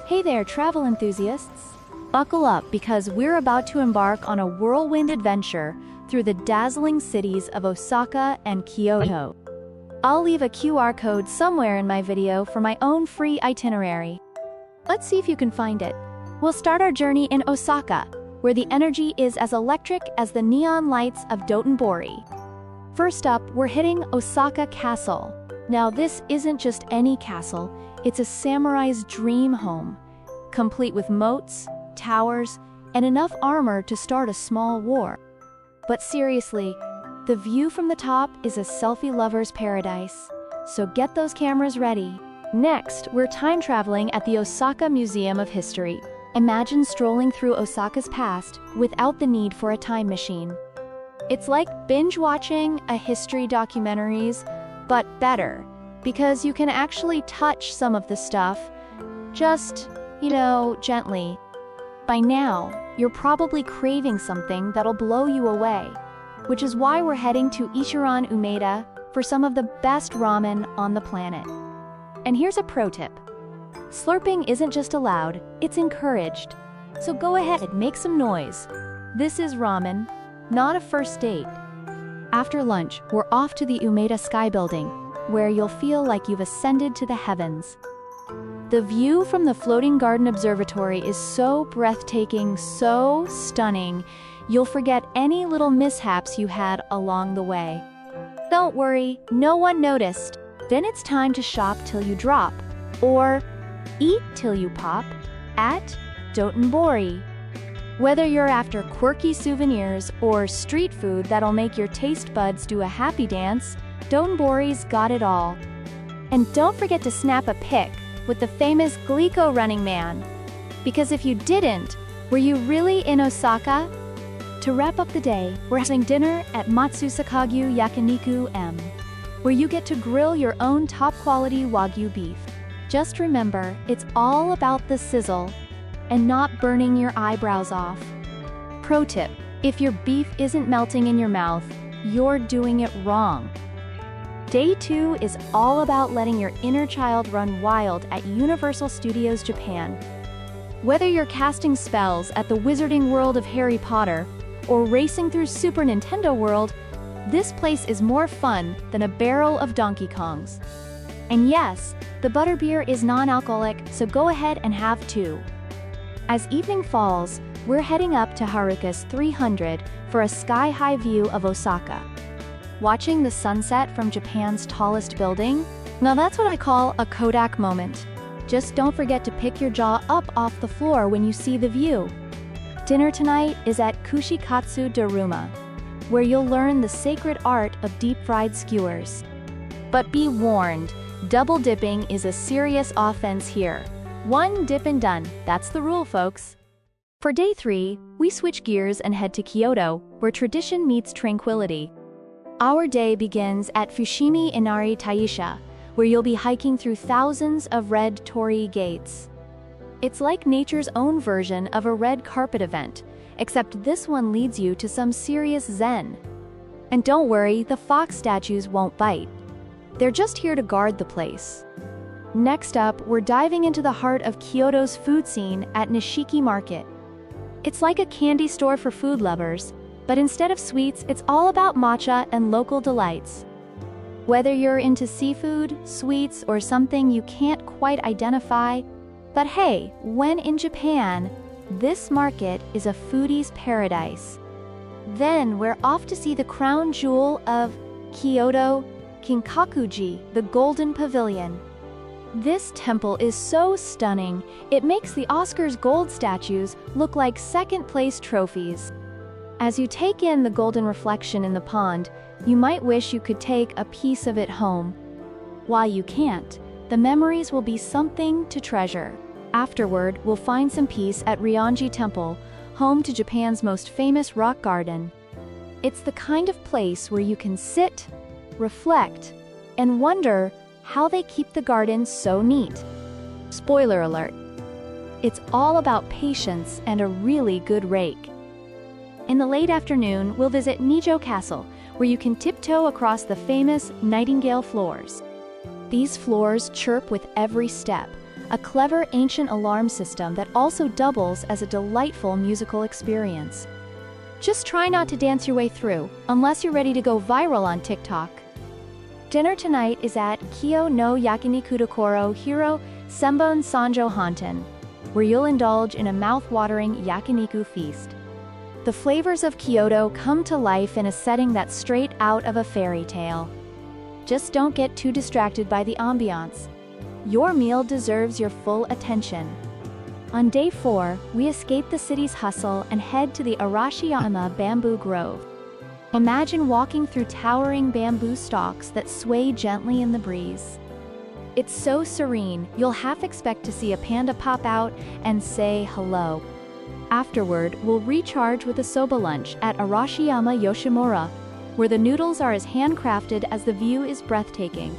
Hey there, travel enthusiasts! Buckle up because we're about to embark on a whirlwind adventure through the dazzling cities of Osaka and Kyoto. I'll leave a QR code somewhere in my video for my own free itinerary. Let's see if you can find it. We'll start our journey in Osaka, where the energy is as electric as the neon lights of Dotonbori. First up, we're hitting Osaka Castle. Now this isn't just any castle, it's a samurai's dream home, complete with moats, towers, and enough armor to start a small war. But seriously, the view from the top is a selfie lover's paradise, so get those cameras ready. Next, we're time traveling at the Osaka Museum of History. Imagine strolling through Osaka's past without the need for a time machine. It's like binge-watching a history documentaries, but better, because you can actually touch some of the stuff, just, gently. By now, you're probably craving something that'll blow you away, which is why we're heading to Ichiran Umeda for some of the best ramen on the planet. And here's a pro tip. Slurping isn't just allowed, it's encouraged. So go ahead and make some noise. This is ramen, not a first date. After lunch, we're off to the Umeda Sky Building, where you'll feel like you've ascended to the heavens. The view from the floating garden observatory is so breathtaking, so stunning, you'll forget any little mishaps you had along the way. Don't worry, no one noticed. Then it's time to shop till you drop, or eat till you pop, at Dotonbori. Whether you're after quirky souvenirs or street food that'll make your taste buds do a happy dance, Dotonbori's got it all. And don't forget to snap a pic with the famous Glico Running Man. Because if you didn't, were you really in Osaka? To wrap up the day, we're having dinner at Matsusakagyu Yakiniku M, where you get to grill your own top-quality Wagyu beef. Just remember, it's all about the sizzle and not burning your eyebrows off. Pro tip, if your beef isn't melting in your mouth, you're doing it wrong. Day 2 is all about letting your inner child run wild at Universal Studios Japan. Whether you're casting spells at the wizarding world of Harry Potter or racing through Super Nintendo World, this place is more fun than a barrel of Donkey Kongs. And yes, the butterbeer is non-alcoholic, so go ahead and have 2. As evening falls, we're heading up to Haruka's 300 for a sky-high view of Osaka. Watching the sunset from Japan's tallest building? Now that's what I call a Kodak moment. Just don't forget to pick your jaw up off the floor when you see the view. Dinner tonight is at Kushikatsu Daruma, where you'll learn the sacred art of deep-fried skewers. But be warned, double dipping is a serious offense here. One dip and done, that's the rule, folks. For day 3, we switch gears and head to Kyoto, where tradition meets tranquility. Our day begins at Fushimi Inari Taisha, where you'll be hiking through thousands of red torii gates. It's like nature's own version of a red carpet event, except this one leads you to some serious zen. And don't worry, the fox statues won't bite. They're just here to guard the place. Next up, we're diving into the heart of Kyoto's food scene at Nishiki Market. It's like a candy store for food lovers, but instead of sweets, it's all about matcha and local delights. Whether you're into seafood, sweets, or something you can't quite identify, but hey, when in Japan, this market is a foodie's paradise. Then we're off to see the crown jewel of Kyoto, Kinkakuji, the Golden Pavilion. This temple is so stunning, it makes the Oscars gold statues look like second-place trophies. As you take in the golden reflection in the pond, you might wish you could take a piece of it home. While you can't, the memories will be something to treasure. Afterward, we'll find some peace at Ryoanji Temple, home to Japan's most famous rock garden. It's the kind of place where you can sit, reflect, and wonder how they keep the garden so neat. Spoiler alert. It's all about patience and a really good rake. In the late afternoon, we'll visit Nijo Castle, where you can tiptoe across the famous nightingale floors. These floors chirp with every step, a clever ancient alarm system that also doubles as a delightful musical experience. Just try not to dance your way through, unless you're ready to go viral on TikTok. Dinner tonight is at Kyo no Yakiniku Dokoro Hiro Senbon Sanjo Hanten, where you'll indulge in a mouth-watering yakiniku feast. The flavors of Kyoto come to life in a setting that's straight out of a fairy tale. Just don't get too distracted by the ambiance. Your meal deserves your full attention. On day 4, we escape the city's hustle and head to the Arashiyama Bamboo Grove. Imagine walking through towering bamboo stalks that sway gently in the breeze. It's so serene, you'll half expect to see a panda pop out and say hello. Afterward, we'll recharge with a soba lunch at Arashiyama Yoshimura, where the noodles are as handcrafted as the view is breathtaking.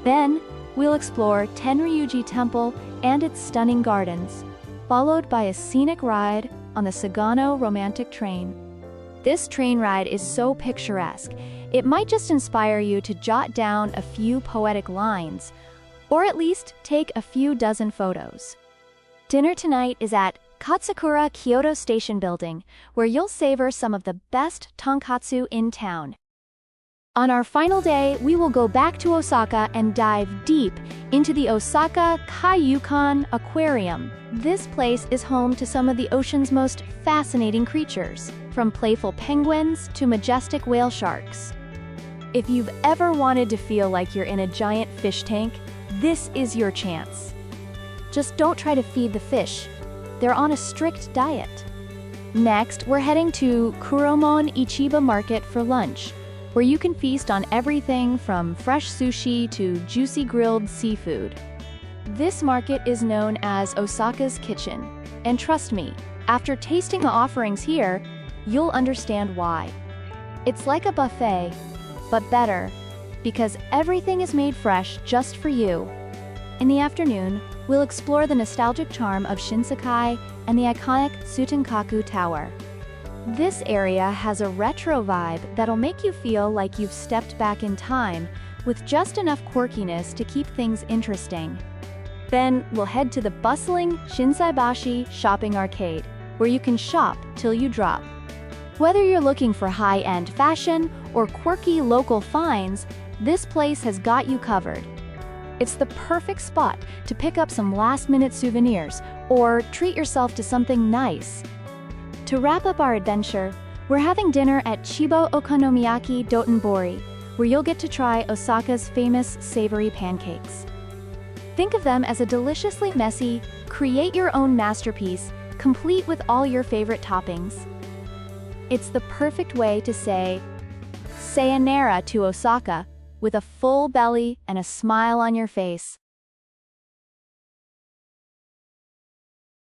Then, we'll explore Tenryuji Temple and its stunning gardens, followed by a scenic ride on the Sagano Romantic Train. This train ride is so picturesque, it might just inspire you to jot down a few poetic lines, or at least take a few dozen photos. Dinner tonight is at Katsukura Kyoto Station Building, where you'll savor some of the best tonkatsu in town. On our final day, we will go back to Osaka and dive deep into the Osaka Kyoto Aquarium. This place is home to some of the ocean's most fascinating creatures, from playful penguins to majestic whale sharks. If you've ever wanted to feel like you're in a giant fish tank, this is your chance. Just don't try to feed the fish. They're on a strict diet. Next, we're heading to Kuromon Ichiba Market for lunch, where you can feast on everything from fresh sushi to juicy grilled seafood. This market is known as Osaka's Kitchen, and trust me, after tasting the offerings here, you'll understand why. It's like a buffet, but better, because everything is made fresh just for you. In the afternoon, we'll explore the nostalgic charm of Shinsekai and the iconic Tsutenkaku Tower. This area has a retro vibe that'll make you feel like you've stepped back in time, with just enough quirkiness to keep things interesting. Then, we'll head to the bustling Shinsaibashi Shopping Arcade, where you can shop till you drop. Whether you're looking for high-end fashion or quirky local finds, this place has got you covered. It's the perfect spot to pick up some last-minute souvenirs or treat yourself to something nice. To wrap up our adventure, we're having dinner at Chibo Okonomiyaki Dotonbori, where you'll get to try Osaka's famous savory pancakes. Think of them as a deliciously messy, create-your-own masterpiece, complete with all your favorite toppings. It's the perfect way to say sayonara to Osaka, with a full belly and a smile on your face.